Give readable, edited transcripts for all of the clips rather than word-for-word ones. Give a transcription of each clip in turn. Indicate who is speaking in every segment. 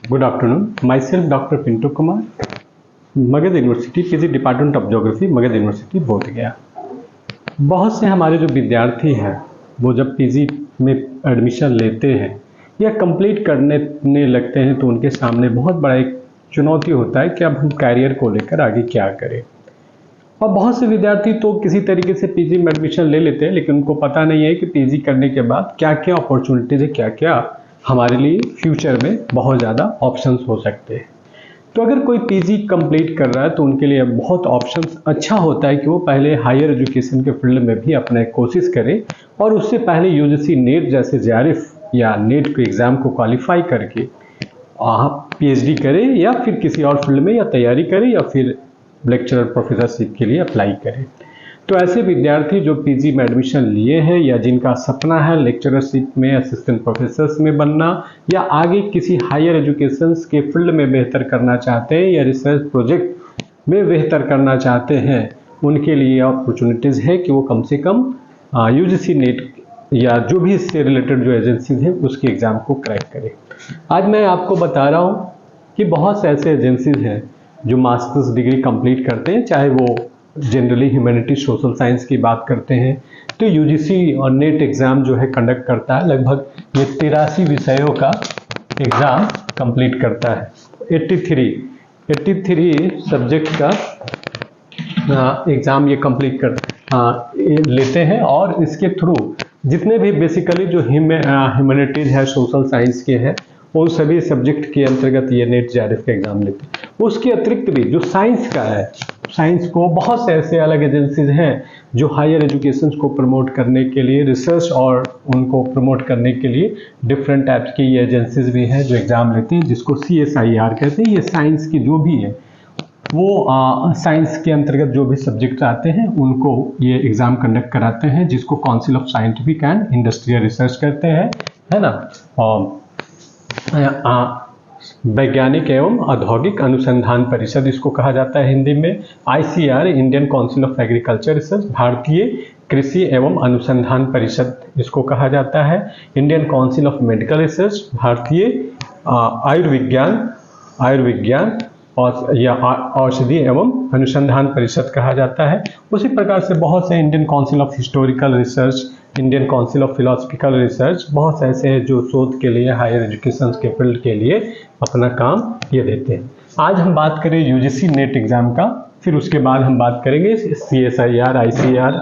Speaker 1: Good afternoon. Myself Dr. Pintu Kumar, Magadh university PG department of geography, Magadh university Bodhgaya. बहुत से हमारे जो विद्यार्थी हैं वो जब पीजी में एडमिशन लेते हैं या कंप्लीट करने लगते हैं तो उनके सामने बहुत बड़ा एक चुनौती होता है कि अब हम कैरियर को लेकर आगे क्या करें। और बहुत से विद्यार्थी तो किसी तरीके से पीजी में एडमिशन ले लेते हैं, लेकिन उनको पता नहीं है कि पीजी करने के बाद क्या क्या अपॉर्चुनिटीज़ है, क्या क्या हमारे लिए फ्यूचर में बहुत ज़्यादा ऑप्शंस हो सकते हैं। तो अगर कोई पीजी कंप्लीट कर रहा है तो उनके लिए बहुत ऑप्शंस अच्छा होता है कि वो पहले हायर एजुकेशन के फील्ड में भी अपने कोशिश करें और उससे पहले यूजीसी नेट जैसे जेआरएफ या नेट के एग्ज़ाम को क्वालिफाई करके आप पीएचडी करें या फिर किसी और फील्ड में या तैयारी करें या फिर लेक्चरर प्रोफेसरशिप के लिए अप्लाई करें। तो ऐसे विद्यार्थी जो पीजी में एडमिशन लिए हैं या जिनका सपना है लेक्चररशिप में, असिस्टेंट प्रोफेसर्स में बनना या आगे किसी हायर एजुकेशन के फील्ड में बेहतर करना चाहते हैं या रिसर्च प्रोजेक्ट में बेहतर करना चाहते हैं, उनके लिए अपॉर्चुनिटीज़ है कि वो कम से कम यूजीसी नेट या जो भी इससे रिलेटेड जो एजेंसीज हैं उसके एग्ज़ाम को क्रैक करें। आज मैं आपको बता रहा हूँ कि बहुत से ऐसे एजेंसीज हैं जो मास्टर्स डिग्री कंप्लीट करते हैं, चाहे वो जनरली ह्यूमैनिटी सोशल साइंस की बात करते हैं तो यूजीसी और नेट एग्ज़ाम जो है कंडक्ट करता है। लगभग ये 83 विषयों का एग्ज़ाम कंप्लीट करता है। 83 सब्जेक्ट का एग्ज़ाम ये कंप्लीट लेते हैं और इसके थ्रू जितने भी बेसिकली जो ह्यूमैनिटीज़ है, सोशल साइंस के हैं, उन सभी सब्जेक्ट के अंतर्गत ये नेट जेआरएफ का एग्ज़ाम लेते हैं। उसके अतिरिक्त भी जो साइंस का है, साइंस को बहुत से ऐसे अलग एजेंसीज हैं जो हायर एजुकेशन को प्रमोट करने के लिए, रिसर्च और उनको प्रमोट करने के लिए डिफरेंट टाइप्स की ये एजेंसीज भी हैं जो एग्ज़ाम लेते हैं, जिसको CSIR कहते हैं। ये साइंस की जो भी है वो साइंस के अंतर्गत जो भी सब्जेक्ट आते हैं उनको ये एग्ज़ाम कंडक्ट कराते हैं, जिसको council of scientific and industrial research करते हैं, है ना। वैज्ञानिक एवं औद्योगिक अनुसंधान परिषद इसको कहा जाता है हिंदी में। ICR Indian council of agriculture research, भारतीय कृषि एवं अनुसंधान परिषद इसको कहा जाता है। Indian council of medical research, Bharatiya Ayurvigyan और या औषधि एवं अनुसंधान परिषद कहा जाता है। उसी प्रकार से बहुत से Indian council of historical research, Indian council of philosophical research, बहुत से ऐसे हैं जो शोध के लिए, हायर एजुकेशन के फील्ड के लिए अपना काम ये देते हैं। आज हम बात करें यूजीसी नेट एग्ज़ाम का, फिर उसके बाद हम बात करेंगे CSIR, ICR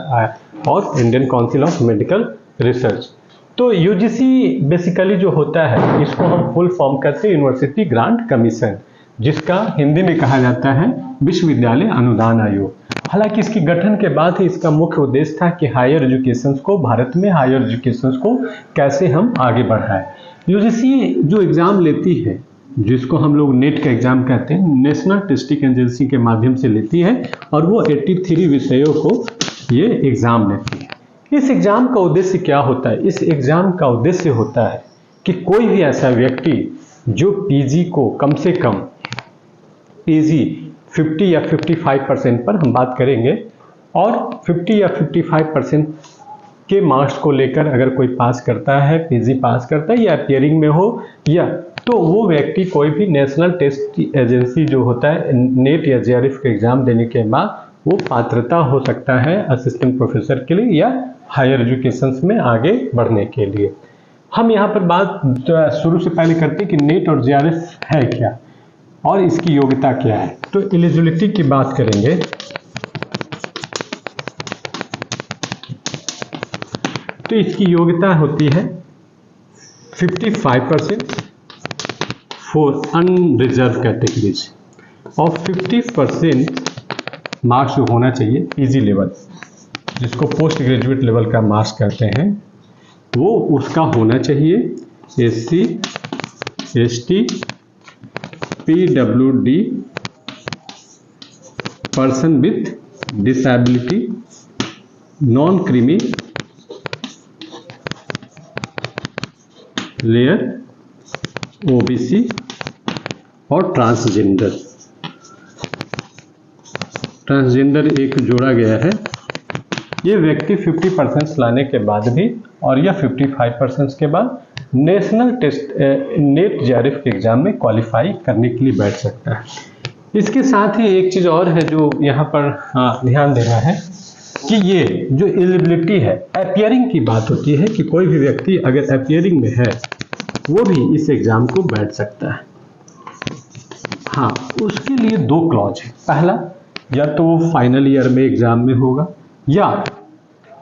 Speaker 1: और Indian council of medical research. तो यूजीसी बेसिकली जो होता है इसको हम फुल फॉर्म करते हैं यूनिवर्सिटी ग्रांट कमीशन, जिसका हिंदी में कहा जाता है विश्वविद्यालय अनुदान आयोग। हालांकि इसके गठन के बाद ही इसका मुख्य उद्देश्य था कि हायर एजुकेशन को, भारत में हायर एजुकेशन को कैसे हम आगे बढ़ाएं। यूजीसी जो एग्ज़ाम लेती है, जिसको हम लोग नेट का एग्ज़ाम कहते हैं, नेशनल टेस्टिंग एजेंसी के माध्यम से लेती है और वो 83 विषयों को ये एग्ज़ाम लेती है। इस एग्ज़ाम का उद्देश्य क्या होता है? इस एग्ज़ाम का उद्देश्य होता है कि कोई भी ऐसा व्यक्ति जो पीजी को कम से कम पीजी 50 या 55% पर हम बात करेंगे, और 50 या 55% के मार्क्स को लेकर अगर कोई पास करता है, पीजी पास करता है या अपीयरिंग में हो, या तो वो व्यक्ति कोई भी नेशनल टेस्ट एजेंसी जो होता है नेट या जेआरएफ के एग्ज़ाम देने के बाद वो पात्रता हो सकता है असिस्टेंट प्रोफेसर के लिए या हायर एजुकेशन में आगे बढ़ने के लिए। हम यहाँ पर बात शुरू से पहले करते हैं कि नेट और जेआरएफ है क्या और इसकी योग्यता क्या है। तो एलिजिबिलिटी की बात करेंगे तो इसकी योग्यता होती है 55% फॉर अनरिजर्व कैटेगरीज और 50% मार्क्स जो होना चाहिए पीजी लेवल, जिसको पोस्ट ग्रेजुएट लेवल का मार्क्स कहते हैं, वो उसका होना चाहिए। SC, ST, PWD, person with disability, non creamy layer, OBC और ट्रांसजेंडर एक जोड़ा गया है। ये व्यक्ति 50% लाने के बाद भी और या 55% के बाद नेशनल टेस्ट नेट जेआरएफ के एग्जाम में क्वालिफाई करने के लिए बैठ सकता है। इसके साथ ही एक चीज़ और है जो यहाँ पर ध्यान देना है कि ये जो एलिजिबिलिटी है, अपीयरिंग की बात होती है कि कोई भी व्यक्ति अगर अपीयरिंग में है वो भी इस एग्जाम को बैठ सकता है। हाँ, उसके लिए 2 क्लॉज है। पहला, या तो वो फाइनल ईयर में एग्जाम में होगा, या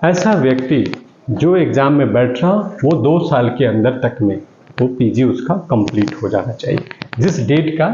Speaker 1: ऐसा व्यक्ति जो एग्जाम में बैठ रहा वो 2 साल के अंदर तक में वो पीजी उसका कंप्लीट हो जाना चाहिए। जिस डेट का,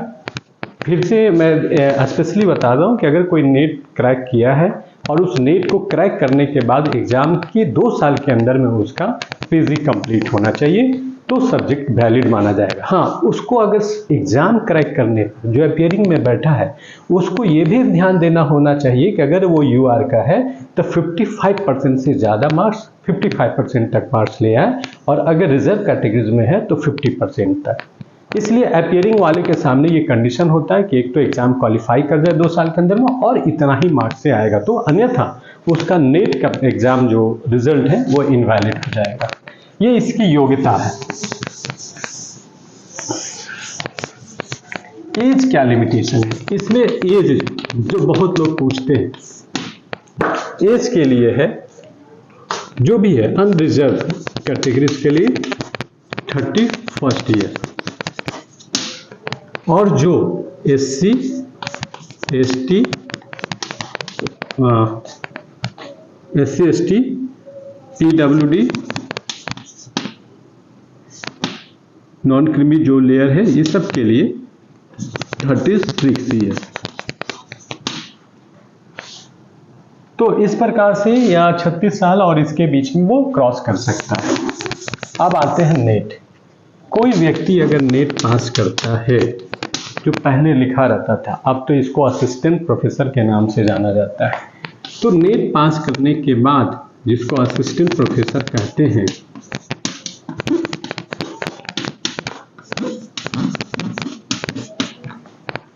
Speaker 1: फिर से मैं स्पेशली बता रहा हूँ कि अगर कोई नेट क्रैक किया है और उस नेट को क्रैक करने के बाद एग्जाम के 2 साल के अंदर में उसका पीजी कंप्लीट होना चाहिए तो सब्जेक्ट वैलिड माना जाएगा। हाँ, उसको अगर एग्जाम क्रैक करने पर जो अपीयरिंग में बैठा है उसको ये भी ध्यान देना होना चाहिए कि अगर वो यूआर का है तो 55% से ज़्यादा मार्क्स, 55% तक मार्क्स ले आए, और अगर रिजर्व कैटेगरीज में है तो 50% तक। इसलिए अपीयरिंग वाले के सामने ये कंडीशन होता है कि एक तो एग्जाम क्वालिफाई कर जाए 2 साल के अंदर में और इतना ही मार्क्स से आएगा, तो अन्यथा उसका नेट का एग्जाम जो रिजल्ट है वो इनवैलिड हो जाएगा। ये इसकी योग्यता है। एज क्या लिमिटेशन है? इसमें एज जो बहुत लोग पूछते हैं, एज के लिए है जो भी है अनरिजर्व कैटेगरीज के लिए 31st ईयर, और जो SC ST PWD non creamy जो लेयर है ये सब के लिए 36 ईयर। तो इस प्रकार से या 36 साल और इसके बीच में वो क्रॉस कर सकता है। अब आते हैं नेट। कोई व्यक्ति अगर नेट पास करता है, जो पहले लिखा रहता था, अब तो इसको असिस्टेंट प्रोफेसर के नाम से जाना जाता है। तो नेट पास करने के बाद जिसको असिस्टेंट प्रोफेसर कहते हैं,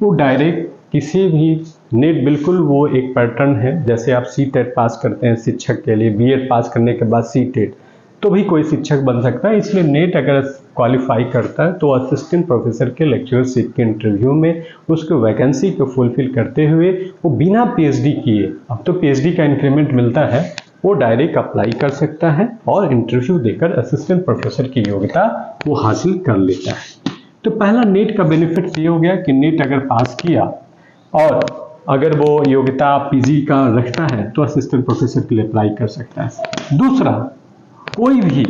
Speaker 1: वो डायरेक्ट किसी भी नेट, बिल्कुल वो एक पैटर्न है, जैसे आप सीटेट पास करते हैं शिक्षक के लिए, बीएड पास करने के बाद सीटेट, तो भी कोई शिक्षक बन सकता है। इसलिए नेट अगर क्वालिफाई करता है तो असिस्टेंट प्रोफेसर के लेक्चरशिप के इंटरव्यू में उसको वैकेंसी को फुलफिल करते हुए वो बिना पीएचडी किए, अब तो पीएचडी का इंक्रीमेंट मिलता है, वो डायरेक्ट अप्लाई कर सकता है और इंटरव्यू देकर असिस्टेंट प्रोफेसर की योग्यता वो हासिल कर लेता है। तो पहला नेट का बेनिफिट ये हो गया कि नेट अगर पास किया और अगर वो योग्यता पीजी का रखता है तो असिस्टेंट प्रोफेसर के लिए अप्लाई कर सकता है। दूसरा, कोई भी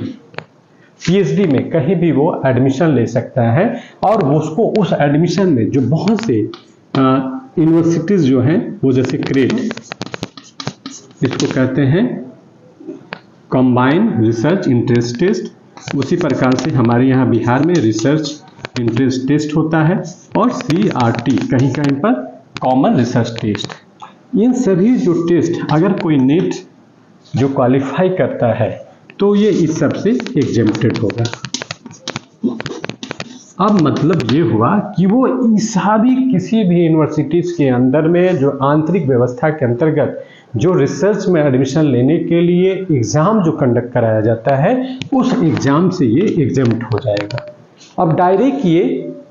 Speaker 1: पीएचडी में कहीं भी वो एडमिशन ले सकता है और उसको उस एडमिशन में जो बहुत से यूनिवर्सिटीज जो हैं वो, जैसे क्रेट, इसको कहते हैं कंबाइंड रिसर्च इंटरेस्ट टेस्ट, उसी प्रकार से हमारे यहाँ बिहार में रिसर्च इंटरेस्ट टेस्ट होता है, और CRT कहीं कहीं पर कॉमन रिसर्च टेस्ट। इन सभी जो टेस्ट अगर कोई नेट जो क्वालिफाई करता है तो ये इस सब से एग्जेम्प्टेड होगा। अब मतलब ये हुआ कि वो सभी किसी भी यूनिवर्सिटीज के अंदर में जो आंतरिक व्यवस्था के अंतर्गत जो रिसर्च में एडमिशन लेने के लिए एग्जाम जो कंडक्ट कराया जाता है उस एग्जाम से ये एग्जेम्प्ट हो जाएगा। अब डायरेक्ट ये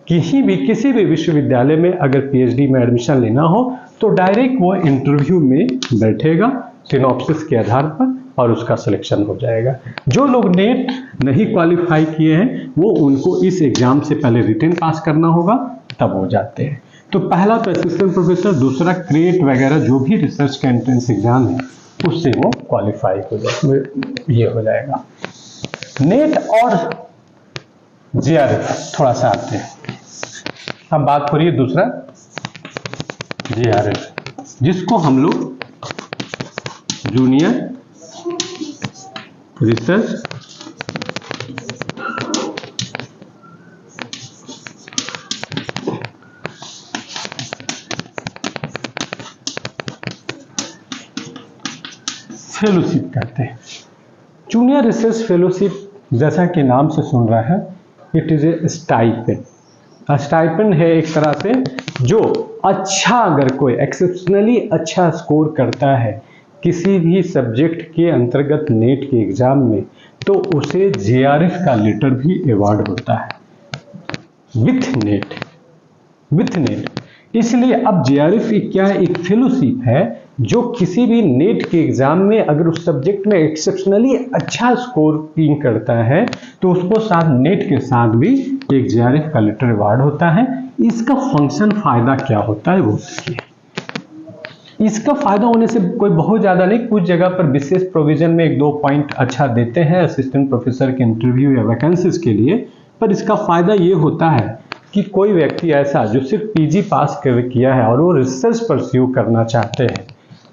Speaker 1: किसी भी विश्वविद्यालय में अगर पीएचडी में एडमिशन लेना हो तो डायरेक्ट वो इंटरव्यू में बैठेगा सिनॉप्सिस के आधार पर और उसका सिलेक्शन हो जाएगा। जो लोग नेट नहीं क्वालिफाई किए हैं वो उनको इस एग्जाम से पहले रिटन पास करना होगा, तब हो जाते हैं। तो पहला तो असिस्टेंट प्रोफेसर, दूसरा क्रेट वगैरह जो भी रिसर्च का एंट्रेंस एग्जाम है उससे वो क्वालिफाई हो जाए, ये हो जाएगा। नेट और जेआरएफ थोड़ा सा आते हैं। अब बात हो रही है दूसरा जेआरएफ, जिसको हम लोग जूनियर रिसर्च फेलोशिप कहते हैं। जूनियर रिसर्च फेलोशिप जैसा कि नाम से सुन रहा है, it is a stipend. Stipend है एक तरह से जो अच्छा, अगर कोई एक्सेप्शनली अच्छा स्कोर करता है किसी भी सब्जेक्ट के अंतर्गत नेट के एग्जाम में, तो उसे जेआरएफ का लेटर भी अवार्ड होता है विथ नेट। इसलिए अब जेआरएफ क्या है, एक फेलोशिप है जो किसी भी नेट के एग्जाम में अगर उस सब्जेक्ट में एक्सेप्शनली अच्छा स्कोरिंग करता है तो उसको साथ नेट के साथ भी एक जेआरएफ का लेटर अवार्ड होता है। इसका फंक्शन फायदा क्या होता है वो देखिए। इसका फायदा होने से कोई बहुत ज्यादा नहीं, कुछ जगह पर विशेष प्रोविजन में 1-2 पॉइंट अच्छा देते हैं असिस्टेंट प्रोफेसर के इंटरव्यू या वैकेंसीज के लिए, पर इसका फायदा ये होता है कि कोई व्यक्ति ऐसा जो सिर्फ पीजी पास किया है और वो रिसर्च परस्यू करना चाहते हैं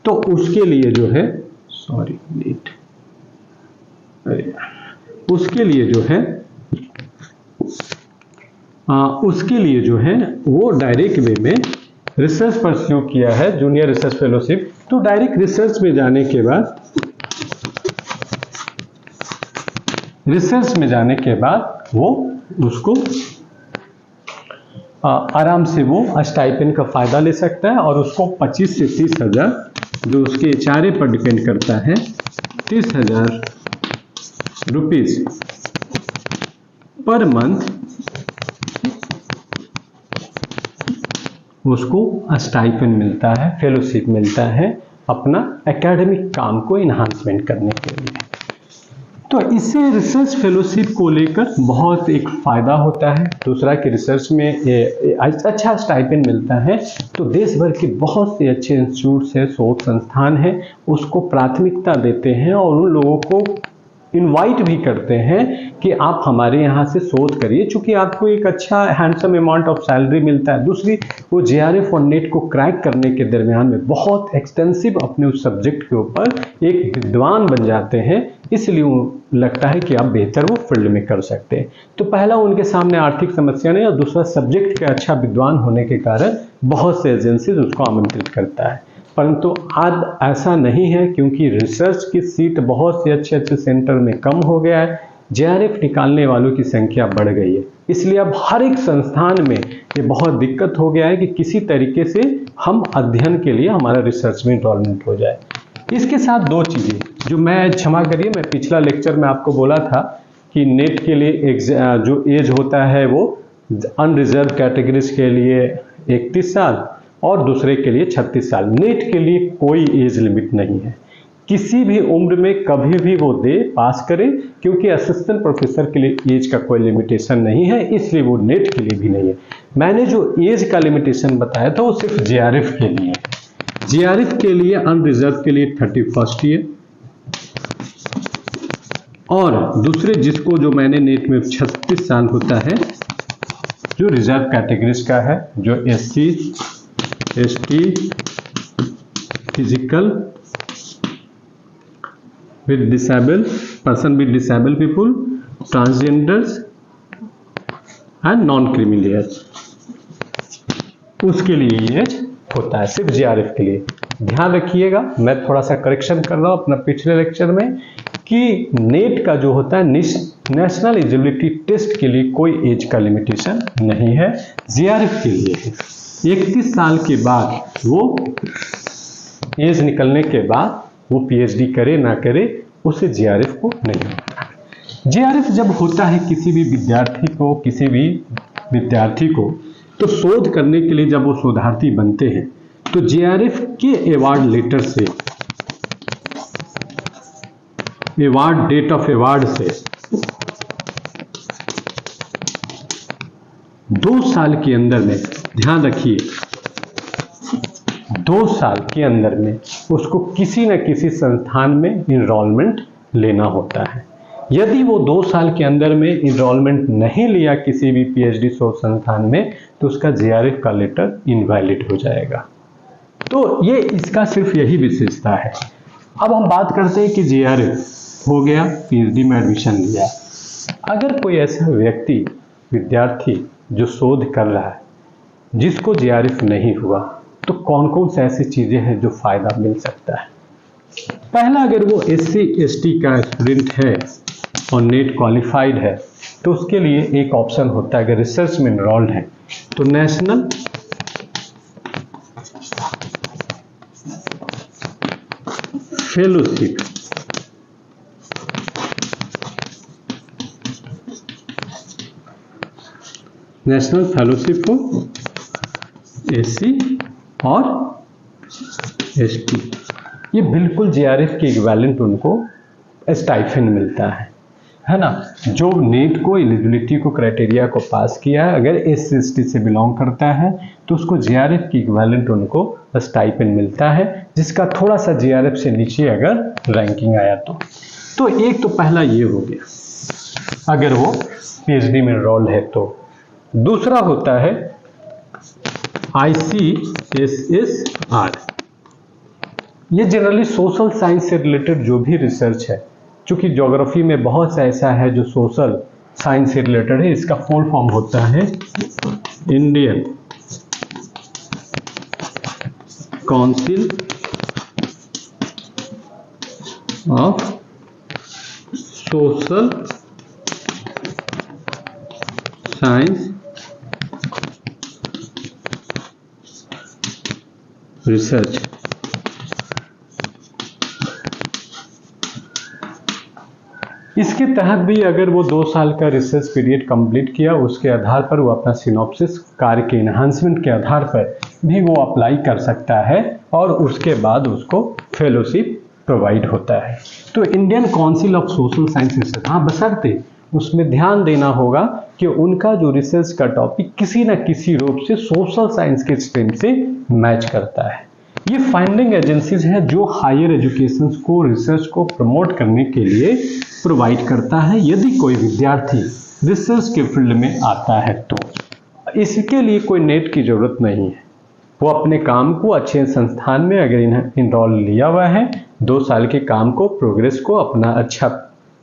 Speaker 1: तो उसके लिए जो है उसके लिए जो है वो डायरेक्ट वे में रिसर्च परस्यू किया है, जूनियर रिसर्च फेलोशिप, तो डायरेक्ट रिसर्च में जाने के बाद वो उसको आराम से वो स्टाइपेंड का फायदा ले सकता है और उसको 25 से 30 हजार, जो उसके एचआरए पर डिपेंड करता है, 30,000 रुपीज पर मंथ उसको स्टाइपेंड मिलता है, फेलोशिप मिलता है अपना एकेडमिक काम को इन्हांसमेंट करने के लिए। तो इससे रिसर्च फेलोशिप को लेकर बहुत एक फायदा होता है। दूसरा कि रिसर्च में अच्छा स्टाइपेंड मिलता है तो देश भर के बहुत से अच्छे इंस्टीट्यूट्स है, शोध संस्थान है, उसको प्राथमिकता देते हैं और उन लोगों को इनवाइट भी करते हैं कि आप हमारे यहाँ से शोध करिए, चूंकि आपको एक अच्छा हैंडसम अमाउंट ऑफ सैलरी मिलता है। दूसरी, वो जेआरएफ और नेट को क्रैक करने के दरमियान में बहुत एक्सटेंसिव अपने उस सब्जेक्ट के ऊपर एक विद्वान बन जाते हैं, इसलिए लगता है कि आप बेहतर वो फील्ड में कर सकते हैं। तो पहला, उनके सामने आर्थिक समस्या नहीं, और दूसरा सब्जेक्ट के अच्छा विद्वान होने के कारण बहुत से एजेंसीज उसको आमंत्रित करता है। परंतु आज ऐसा नहीं है, क्योंकि रिसर्च की सीट बहुत से अच्छे सेंटर में कम हो गया है, जेआरएफ निकालने वालों की संख्या बढ़ गई है, इसलिए अब हर एक संस्थान में ये बहुत दिक्कत हो गया है कि किसी तरीके से हम अध्ययन के लिए हमारा रिसर्च में इनरोलमेंट हो जाए। इसके साथ दो चीजें जो मैं, क्षमा करिए, मैं पिछला लेक्चर में आपको बोला था कि नेट के लिए जो एज होता है वो अनरिजर्व कैटेगरीज के लिए 31 साल और दूसरे के लिए 36 साल। नेट के लिए कोई एज लिमिट नहीं है, किसी भी उम्र में कभी भी वो पास करे, क्योंकि असिस्टेंट प्रोफेसर के लिए एज का कोई लिमिटेशन नहीं है, इसलिए वो नेट के लिए भी नहीं है। मैंने जो एज का लिमिटेशन बताया था वो सिर्फ जेआरएफ के लिए है। जेआरएफ के लिए अनरिजर्व के लिए 31st ईयर, और दूसरे जिसको जो मैंने नेट में 36 साल होता है, जो रिजर्व कैटेगरीज का है, जो SC ST physical with disable person with disable people, transgenders and non creamy layers, उसके लिए एज होता है सिर्फ जेआरएफ के लिए। ध्यान रखिएगा, मैं थोड़ा सा करेक्शन कर रहा हूं अपना पिछले लेक्चर में कि नेट का जो होता है नेशनल एलिजिबिलिटी टेस्ट के लिए कोई एज का लिमिटेशन नहीं है, जेआरएफ के लिए है। 31 साल के बाद वो एज निकलने के बाद वो पीएचडी करे ना करे, उसे जेआरएफ को नहीं होता। जेआरएफ जब होता है किसी भी विद्यार्थी को तो शोध करने के लिए जब वो शोधार्थी बनते हैं तो जेआरएफ के अवार्ड लेटर से, अवार्ड डेट ऑफ अवार्ड से 2 साल के अंदर में, ध्यान रखिए 2 साल के अंदर में उसको किसी न किसी संस्थान में इनरोलमेंट लेना होता है। यदि वो 2 साल के अंदर में इनरोलमेंट नहीं लिया किसी भी पीएचडी शोध संस्थान में तो उसका जेआरएफ का लेटर इनवैलिड हो जाएगा। तो ये इसका सिर्फ यही विशेषता है। अब हम बात करते हैं कि जेआरएफ हो गया, पीएचडी में एडमिशन लिया, अगर कोई ऐसा व्यक्ति विद्यार्थी जो शोध कर रहा है जिसको जेआरएफ नहीं हुआ, तो कौन कौन से ऐसी चीजें हैं जो फायदा मिल सकता है। पहला, अगर वो SC ST का स्टूडेंट है और नेट क्वालिफाइड है तो उसके लिए एक ऑप्शन होता है, अगर रिसर्च में इनरोल्ड है तो national fellowship, national fellowship for SC और एसटी, ये बिल्कुल जेआरएफ के इक्विवेलेंट उनको स्टाइपेंड मिलता है ना। जो नेट को एलिजिबिलिटी को क्राइटेरिया को पास किया है, अगर एससी एसटी से बिलोंग करता है तो उसको जेआरएफ की इक्विवेलेंट उनको स्टाइपेंड मिलता है, जिसका थोड़ा सा जेआरएफ से नीचे अगर रैंकिंग आया तो एक तो पहला ये हो गया अगर वो पीएचडी में एनरोल्ड है तो। दूसरा होता है ICSSR, ये जनरली सोशल साइंस से रिलेटेड जो भी रिसर्च है, चूंकि ज्योग्राफी में बहुत सा ऐसा है जो सोशल साइंस से रिलेटेड है, इसका फुल फॉर्म होता है Indian council of social science research. इसके तहत भी अगर वो 2 साल का रिसर्च पीरियड कंप्लीट किया, उसके आधार पर वो अपना सिनॉप्सिस कार्य के इन्हांसमेंट के आधार पर भी वो अप्लाई कर सकता है और उसके बाद उसको फेलोशिप प्रोवाइड होता है। तो Indian council of social science research, हाँ बशर्ते उसमें ध्यान देना होगा कि उनका जो रिसर्च का टॉपिक किसी न किसी रूप से सोशल साइंस के स्ट्रीम से मैच करता है। ये फाइंडिंग एजेंसीज हैं जो हायर एजुकेशन को, रिसर्च को प्रमोट करने के लिए प्रोवाइड करता है यदि कोई विद्यार्थी रिसर्च के फील्ड में आता है तो। इसके लिए कोई नेट की जरूरत नहीं है, वो अपने काम को अच्छे संस्थान में अगर इनरोल लिया हुआ है, 2 साल के काम को, प्रोग्रेस को, अपना अच्छा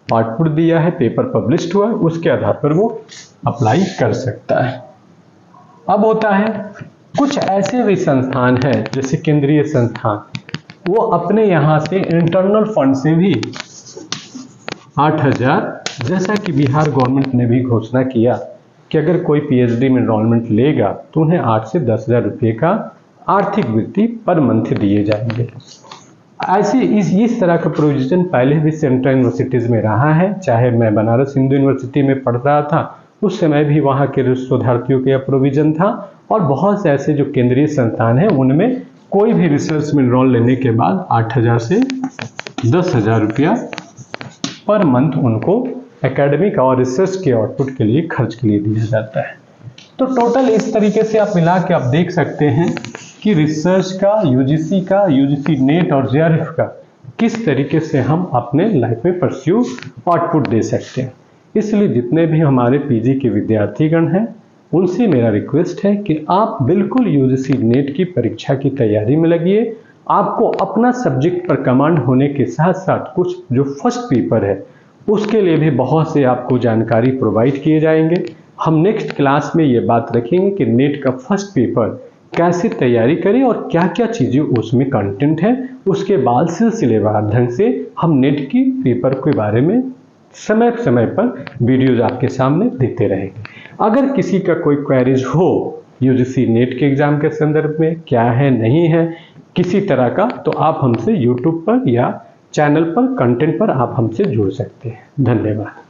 Speaker 1: आउटपुट दिया है, पेपर पब्लिश्ड हुआ है, उसके आधार पर वो अप्लाई कर सकता है। अब होता है कुछ ऐसे भी संस्थान हैं जैसे केंद्रीय संस्थान, वो अपने यहाँ से इंटरनल फंड से भी 8,000, जैसा कि बिहार गवर्नमेंट ने भी घोषणा किया कि अगर कोई पीएचडी में एनरोलमेंट लेगा तो उन्हें 8 से 10,000 रुपये का आर्थिक वृत्ति पर मंथ दिए जाएंगे। ऐसे इस तरह का प्रोविजन पहले भी सेंट्रल यूनिवर्सिटीज़ में रहा है। चाहे मैं बनारस हिंदू यूनिवर्सिटी में पढ़ रहा था, उस समय भी वहाँ के शोधार्थियों का प्रोविजन था, और बहुत से ऐसे जो केंद्रीय संस्थान हैं उनमें कोई भी रिसर्च में एनरोल लेने के बाद 8,000 से 10,000 रुपया पर मंथ उनको एकेडमिक और रिसर्च के आउटपुट के लिए खर्च के लिए दिया जाता है। तो टोटल इस तरीके से आप मिला के आप देख सकते हैं कि रिसर्च का, यूजीसी नेट और जेआरएफ का किस तरीके से हम अपने लाइफ में परस्यू आउटपुट दे सकते हैं। इसलिए जितने भी हमारे पीजी के विद्यार्थीगण हैं उनसे मेरा रिक्वेस्ट है कि आप बिल्कुल यूजीसी नेट की परीक्षा की तैयारी में लगिए। आपको अपना सब्जेक्ट पर कमांड होने के साथ साथ कुछ जो फर्स्ट पेपर है उसके लिए भी बहुत से आपको जानकारी प्रोवाइड किए जाएंगे। हम नेक्स्ट क्लास में ये बात रखेंगे कि नेट का फर्स्ट पेपर कैसे तैयारी करें और क्या क्या चीज़ें उसमें कंटेंट है। उसके बाद सिलसिलेवार ढंग से हम नेट की पेपर के बारे में समय समय पर वीडियोज आपके सामने देते रहेंगे। अगर किसी का कोई क्वेरीज हो यूजीसी नेट के एग्जाम के संदर्भ में, क्या है नहीं है किसी तरह का, तो आप हमसे यूट्यूब पर या चैनल पर कंटेंट पर आप हमसे जुड़ सकते हैं। धन्यवाद।